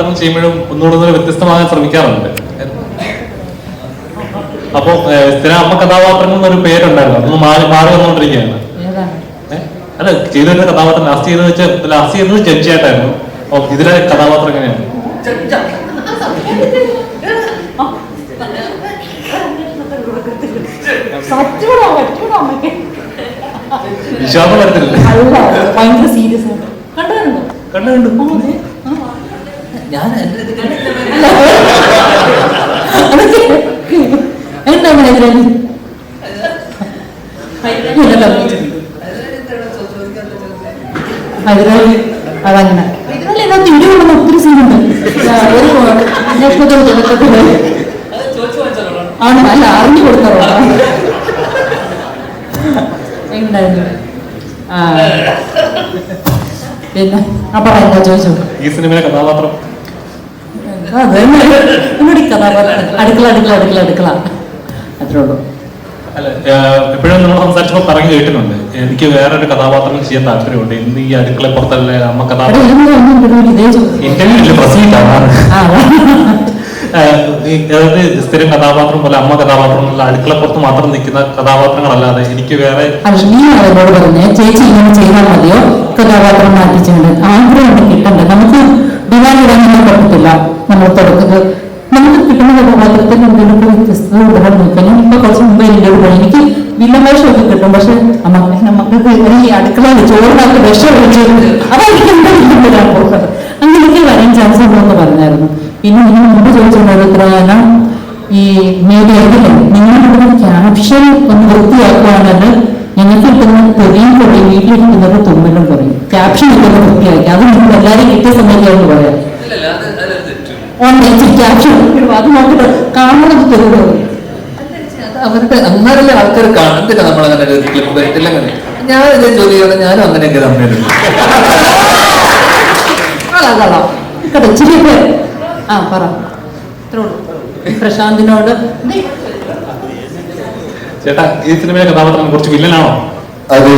കഥാപാത്രങ്ങൾ ചെയ്യുമ്പോഴും ഒന്നുകൂടെ വ്യത്യസ്തമാകാൻ ശ്രമിക്കാറുണ്ട്. അപ്പൊ സ്ഥിരം അമ്മ കഥാപാത്രങ്ങൾ എന്നൊരു പേരുണ്ടായിരുന്നു, അതൊന്ന് മാറി മാറി വന്നുകൊണ്ടിരിക്കുകയാണ്. അല്ല, ചെയ്തിരുന്ന കഥാപാത്രം ലാസ്റ്റ് ചെയ്തത് ജഡ്ജിയായിട്ടായിരുന്നു. അപ്പൊ ഇതിലെ കഥാപാത്രം എങ്ങനെയാണ്? വിശ്വാസം വരത്തില്ല. ഭയങ്കര സീരിയസ് കണ്ടു ഞാൻ ഹൈദരാബാദ് അതങ്ങനെ ഇതിനകത്ത് ഇടികൊള്ളുന്ന ഒത്തിരി സീനുണ്ട്. ഒരു അന്വേഷണത്തിൽ ആണ്, അല്ല അറിഞ്ഞു കൊടുക്കാറുണ്ടോ ഉണ്ടായിരുന്നു. പിന്നെ പറയാ ചോദിച്ചു ഈ സിനിമയിലെ കഥാപാത്രം ഇവിടെ കഥാപാത്രം അടുക്കള അടുക്കള അടുക്കള അടുക്കള അത്രേ ഉള്ളൂ. അല്ല, എപ്പോഴും നമ്മൾ സംസാരിച്ചപ്പോൾ പറഞ്ഞു കേട്ടിട്ടുണ്ട്, എനിക്ക് വേറൊരു കഥാപാത്രം ചെയ്യാൻ താല്പര്യമുണ്ട്. ഇന്ന് ഈ അടുക്കള പുറത്തല്ലേ അമ്മ കഥാപാത്രം ഇന്റർവ്യൂ പ്രസംഗിക്കാണ്. അതായത് സ്ഥിരം കഥാപാത്രം പോലെ അമ്മ കഥാപാത്രം എന്നുള്ള അടുക്കളപ്പുറത്ത് മാത്രം നിൽക്കുന്ന കഥാപാത്രങ്ങളല്ലാതെ എനിക്ക് വേറെ എന്നോട് പറഞ്ഞേ ചേച്ചി ഇങ്ങനെ ചെയ്താൽ മതിയോ, കഥാപാത്രം മാറ്റിച്ചുണ്ട് ആഗ്രഹം കിട്ടണ്ട. നമുക്ക് ഡിമാൻഡ് ഇടാൻ പറ്റത്തില്ല. നമ്മൾ തുടക്കത്തിൽ നമുക്ക് കിട്ടുന്ന കഥാപാത്രത്തിൽ എന്തെങ്കിലും വ്യത്യസ്തത ഉടനെ നോക്കണം. ഇപ്പൊ കുറച്ച് മുമ്പ് എൻ്റെ കൂടെ എനിക്ക് വില്ലവേഷമൊക്കെ കിട്ടും, പക്ഷെ നമുക്ക് ഈ അടുക്കളയിൽ ചോറിനകത്ത് വിഷം ഒഴിച്ചിട്ടുണ്ട്, അതെനിക്ക് എന്താ വീണ്ടും വരാൻ പോകുന്നത്. അങ്ങനെയൊക്കെ വരാൻ ചാൻസ് ഉണ്ടോന്ന് പറഞ്ഞായിരുന്നു. പിന്നെ നിങ്ങൾ മുമ്പ് ചോദിച്ചിട്ടുണ്ടായിരുന്നു ഈ മീഡിയയിലെ നിങ്ങളുടെ ക്യാപ്ഷൻ ഒന്ന് വൃത്തിയാക്കുവാണെങ്കിൽ ഞങ്ങൾക്ക് കിട്ടുന്ന പൊടിയും പൊടിയും വീട്ടിലിരിക്കുന്നത് തുമ്മലും പറയും. ക്യാപ്ഷൻ ഇതൊന്ന് വൃത്തിയാക്കി അത് നിങ്ങൾ എല്ലാവരും കിട്ടിയ സമയത്താണെന്ന് പറയാം. ക്യാപ്ഷൻ അത് നോക്കിട്ട് കാണുന്നത് തെരുവ് അവരുടെ അങ്ങനെയുള്ള ആൾക്കാർ കാണത്തില്ല. നമ്മളങ്ങനെ വരത്തില്ല. ഞാൻ ഇതേ ജോലി ചെയ്യണം, ഞാനും അങ്ങനെയൊക്കെ തമ്മിലുണ്ട്. ഇച്ചിരിയൊക്കെ പറ പ്രശാന്തിനോട്. ചേട്ടാ, ഈ സിനിമയിലെ കഥാപാത്രം കുറച്ച് വില്ലനാണോ? അത്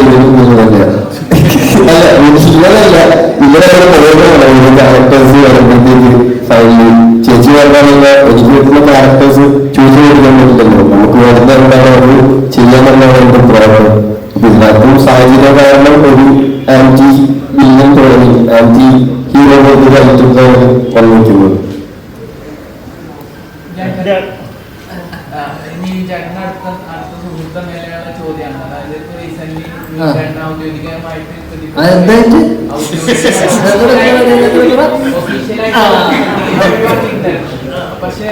ക്യാരക്ടേഴ്സ് വരുമ്പോഴത്തേക്ക് ഫൈനലി ചേച്ചി പറഞ്ഞാലുള്ള എനിക്ക് കിട്ടുന്ന ക്യാരക്ടേഴ്സ് ചൂസ് ചെയ്തെടുക്കാൻ പറ്റില്ലല്ലോ. നമുക്ക് വരുന്ന എന്താണ് അത് ചെയ്യാന്നുള്ളതാണ് എന്റെ പ്രോബ്ലം. അപ്പൊ ഇതിനകത്തും സാഹചര്യ കാരണം ഒരു ആന്റി വില്ലൻ തുടങ്ങി ആന്റി ഹീറോ ഐറ്റംസാണ് വന്നിരിക്കുന്നത്. പക്ഷെ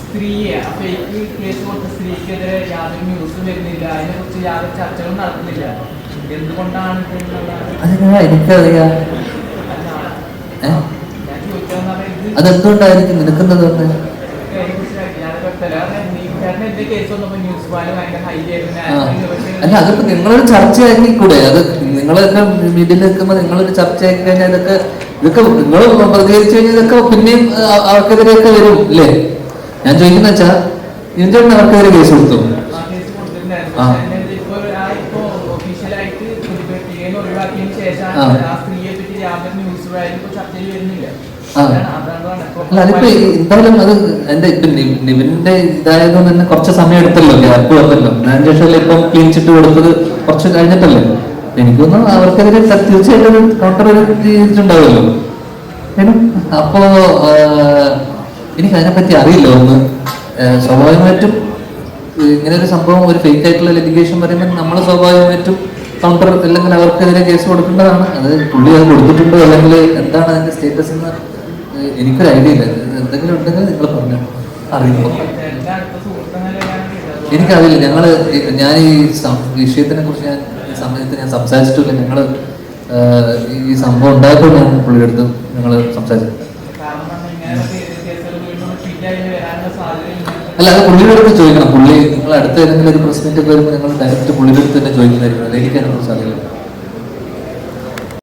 സ്ത്രീയെ കേസ് കൊടുത്ത സ്ത്രീക്കെതിരെ യാതൊരു ന്യൂസും വരുന്നില്ല, അതിനെ കുറിച്ച് യാതൊരു ചർച്ചകളും നടത്തുന്നില്ല. എന്തുകൊണ്ടാണ് എനിക്കറിയാം. അതെന്തുകൊണ്ടായിരിക്കും നിനക്കുന്നത്? അല്ല, അതിപ്പോ നിങ്ങളൊരു ചർച്ചയാക്കി കൂടെ? അത് നിങ്ങളൊക്കെ മീഡിയയിൽ നിൽക്കുമ്പോ നിങ്ങളൊരു ചർച്ചയാക്കി കഴിഞ്ഞാൽ ഇതൊക്കെ നിങ്ങൾ പ്രതികരിച്ചു കഴിഞ്ഞാൽ ഇതൊക്കെ പിന്നെയും അവർക്കെതിരെയൊക്കെ വരും അല്ലേ? ഞാൻ ചോദിക്കുന്ന വെച്ചാ എന്തുകൊണ്ട് അവർക്കെതിരെ കേസ് കൊടുത്തു? അല്ല, അതിപ്പോ എന്തായാലും അത് എന്റെ ഇപ്പൊ നിവിന്റെ ഇതായതുകൊണ്ട് തന്നെ കുറച്ച് സമയം എടുത്തല്ലോ, ഗ്യാപ്പ് വന്നല്ലോ. ഞാൻ ശേഷം ഇപ്പം ക്ലീൻ ചിറ്റ് കൊടുത്തത് കുറച്ച് കഴിഞ്ഞിട്ടല്ലേ. എനിക്കൊന്നും അവർക്കെതിരെ തീർച്ചയായിട്ടും കൗണ്ടർ ചെയ്തിട്ടുണ്ടാവുമല്ലോ. അപ്പോ എനിക്ക് അതിനെപ്പറ്റി അറിയില്ല. ഒന്ന് സ്വാഭാവികമായിട്ടും ഇങ്ങനെ ഒരു സംഭവം, ഒരു ഫേക്ക് ആയിട്ടുള്ള ലിറ്റിഗേഷൻ പറയുമ്പോൾ നമ്മൾ സ്വാഭാവികമായിട്ടും കൗണ്ടർ അല്ലെങ്കിൽ അവർക്കെതിരെ കേസ് കൊടുക്കേണ്ടതാണ്. അത് പുള്ളി അത് കൊടുത്തിട്ടുണ്ടോ അല്ലെങ്കിൽ എന്താണ് അതിന്റെ സ്റ്റേറ്റസ് എന്ന് എനിക്കൊരു ഐഡിയ ഇല്ല. എന്തെങ്കിലും ഉണ്ടെങ്കിൽ നിങ്ങൾ പറഞ്ഞു അറിയുമോ? എനിക്കറിയില്ല. ഞാൻ ഈ വിഷയത്തിനെ കുറിച്ച് ഈ സമയത്ത് ഞാൻ സംസാരിച്ചിട്ടില്ല. ഞങ്ങൾ ഈ സംഭവം ഉണ്ടായപ്പോൾ ഞാൻ പുള്ളിയുടെ അടുത്ത് ഞങ്ങൾ സംസാരിച്ചു. അല്ല, അത് പുള്ളിയുടെ അടുത്ത് ചോദിക്കണം. പുള്ളി നിങ്ങൾ അടുത്ത ഏതെങ്കിലും ഒരു പ്രസ് മീറ്റ് ഒക്കെ വരുമ്പോൾ ഞങ്ങൾ ഡയറക്റ്റ് പുള്ളിയുടെ അടുത്ത് തന്നെ ചോദിക്കുന്നതായിരിക്കും. എനിക്ക് അതിനെക്കുറിച്ച് അറിയില്ല.